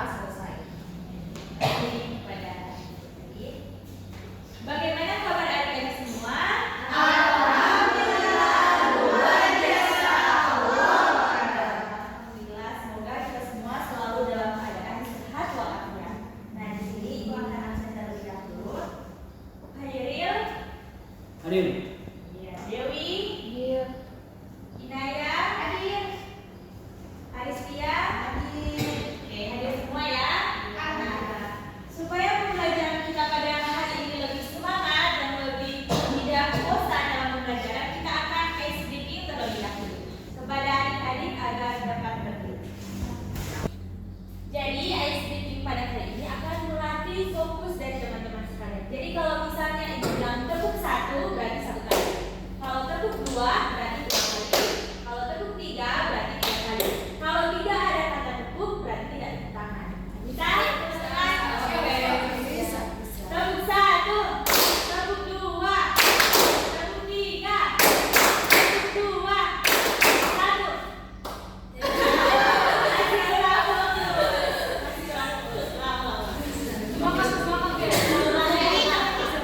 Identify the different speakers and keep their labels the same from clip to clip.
Speaker 1: selesai. Bagaimana kabar adik-adik semua?
Speaker 2: Alhamdulillah, luar biasa.
Speaker 1: Alhamdulillah, semoga kita semua selalu dalam keadaan sehat walafiat. Nah, di sini aku akan absen terlebih dahulu. Hadiril,
Speaker 3: Hadir.
Speaker 1: ya, Dewi,
Speaker 2: Iya.
Speaker 1: Inaya, hadir. Aristia, hadir. Oke, hadir semua ya. Nah, supaya pembelajaran kita pada hari ini lebih semangat dan lebih tidak bosan dalam pembelajaran, kita akan ice breaking terlebih dahulu kepada adik-adik agar dapat berdiri. Jadi ice breaking pada kali ini akan melatih fokus dari teman-teman sekalian. Jadi kalau misalnya ibu bilang tepuk 1 berarti 1 kali. Kalau tepuk 2 berarti 2 kali. Kalau tepuk 3 berarti 3 kali. Kalau tidak ada kata tepuk berarti tidak tepuk tangan. Bisa?
Speaker 2: Bisa.
Speaker 1: Tepuk 1, tepuk 2, tepuk 3, tepuk 2, 1. Masih kurang. Masih kurang.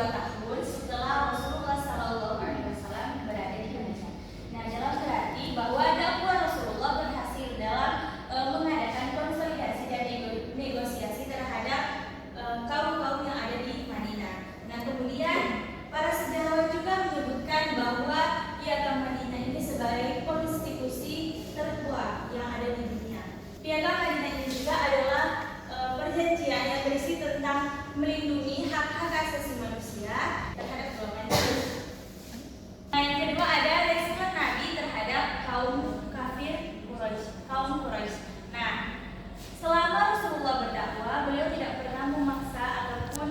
Speaker 1: tahun setelah Rasulullah SAW berada di Madinah. Nah, dalam berarti bahwa dakwah Rasulullah berhasil dalam mengadakan konsolidasi dan negosiasi terhadap kaum-kaum yang ada di Madinah. Nah, kemudian para sejarawan juga menyebutkan bahwa Piagam Madinah ini sebagai konstitusi tertua yang ada di dunia. Piagam Madinah ini juga adalah perjanjian yang berisi tentang melindungi hak-hak asasi manusia terhadap golongan Islam. Nah, yang kedua ada respon Nabi terhadap kaum kafir Quraisy. Nah, selama Rasulullah berdakwah, beliau tidak pernah memaksa ataupun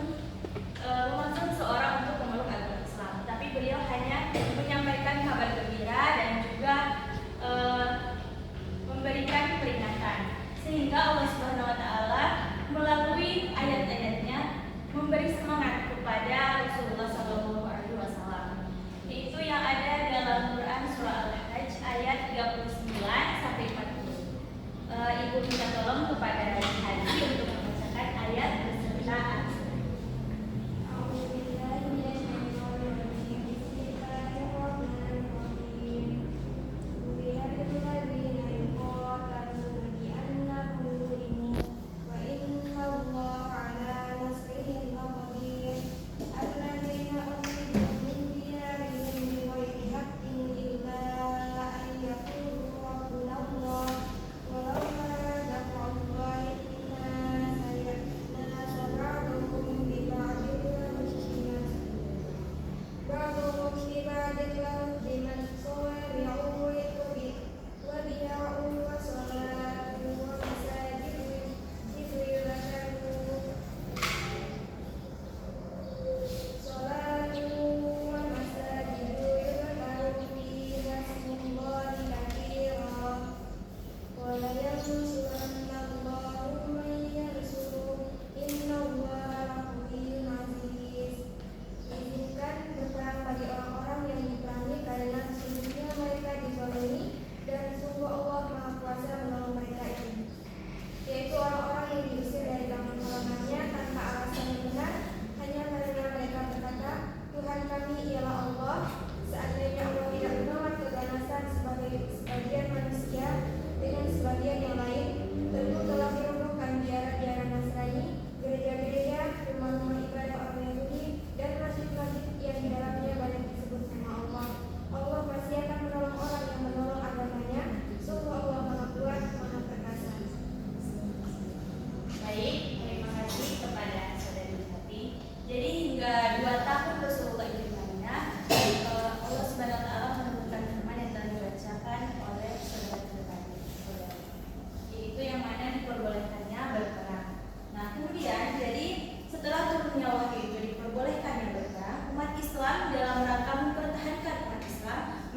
Speaker 1: memaksa seseorang untuk memeluk agama Islam, tapi beliau hanya menyampaikan kabar gembira dan juga memberikan peringatan, sehingga Allah Subhanahu wa taala melalui ayat-ayatnya memberi semangat kepada Rasulullah SAW. Itu yang ada dalam Quran surah Al-Hajj ayat 39 sampai 40. Ibu minta tolong kepada Haji untuk membacakan ayat beserta ayat.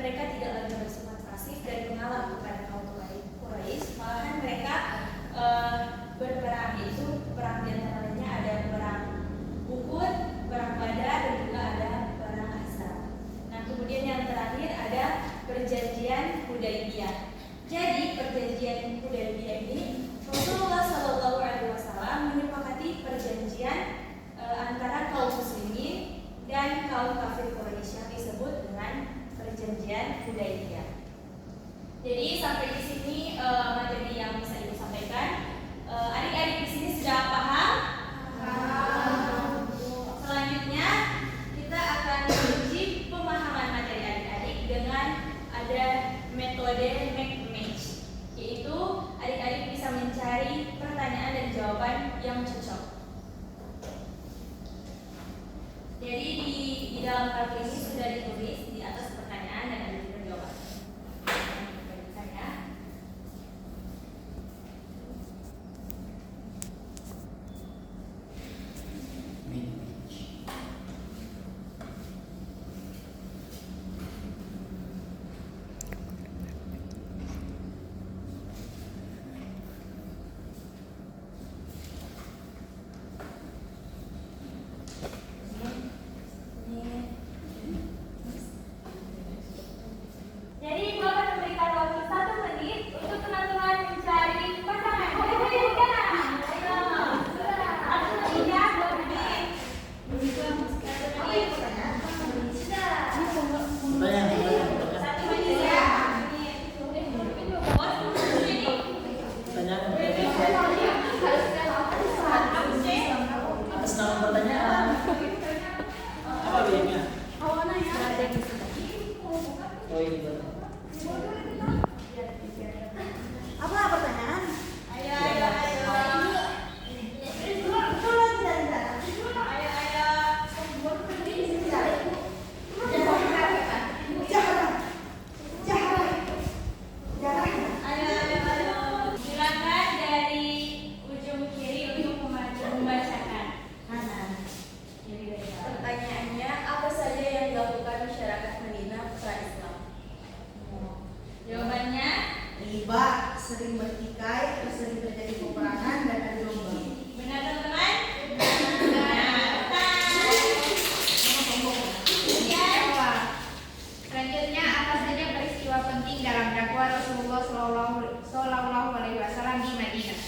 Speaker 1: Mereka tidak lagi bersifat pasif dan mengalah kepada kaum Quraisy, malahan mereka berperang, yaitu perang di antaranya ada perang Uhud, perang Badar, dan juga ada perang Ahzab. Nah, kemudian yang terakhir ada perjanjian Hudaybiyah. Jadi perjanjian Hudaybiyah ini Rasulullah SAW menyepakati perjanjian antara kaum muslimin dan kaum kafir Quraisy yang disebut dengan perjanjian Hudaybiyah. Jadi sampai di sini materi yang bisa Ibu sampaikan. Adik-adik di sini sudah paham? Selanjutnya kita akan menguji pemahaman materi adik-adik dengan ada metode make match, yaitu adik-adik bisa mencari pertanyaan dan jawaban yang cocok. Jadi di dalam kartu ini sudah ditulis di atas pertanyaan dan ada juga jawaban.
Speaker 3: sering bertikai, terus sering terjadi peperangan dan adu domba.
Speaker 1: Benar teman-teman? Benar. Kemudian
Speaker 2: Selanjutnya, apa saja peristiwa penting dalam dakwah Rasulullah Shallallahu Alaihi Wasallam di Madinah?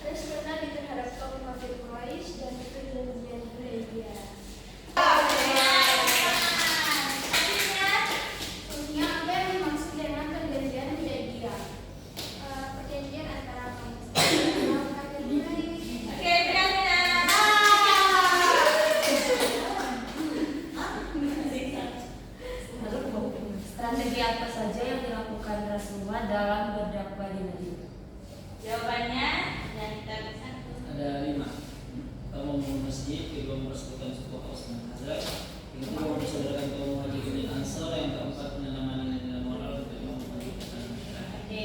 Speaker 4: Rasulullah terhadap kaum kafir Quraisy dan perjanjian Hudaybiyah. Yang apa yang dimaksud dengan perjanjian Hudaybiyah? Perjanjian antara kaum Muslim dan kafir Quraisy.
Speaker 1: Oke, benar-benar.
Speaker 5: Strategi apa saja yang dilakukan Rasulullah dalam berdakwah di Madinah?
Speaker 1: Jawabannya yang kita bisa.
Speaker 6: Ada 5. Pertama, membangun masjid. Kedua, meresmikan suku Aus dan Khazraj. Yang kedua, mempersaudarakan kaum Muhajirin dan Ansar. Yang keempat, menanamkan nilai-nilai moral. Yang kelima, memajukan masyarakat.
Speaker 1: Oke,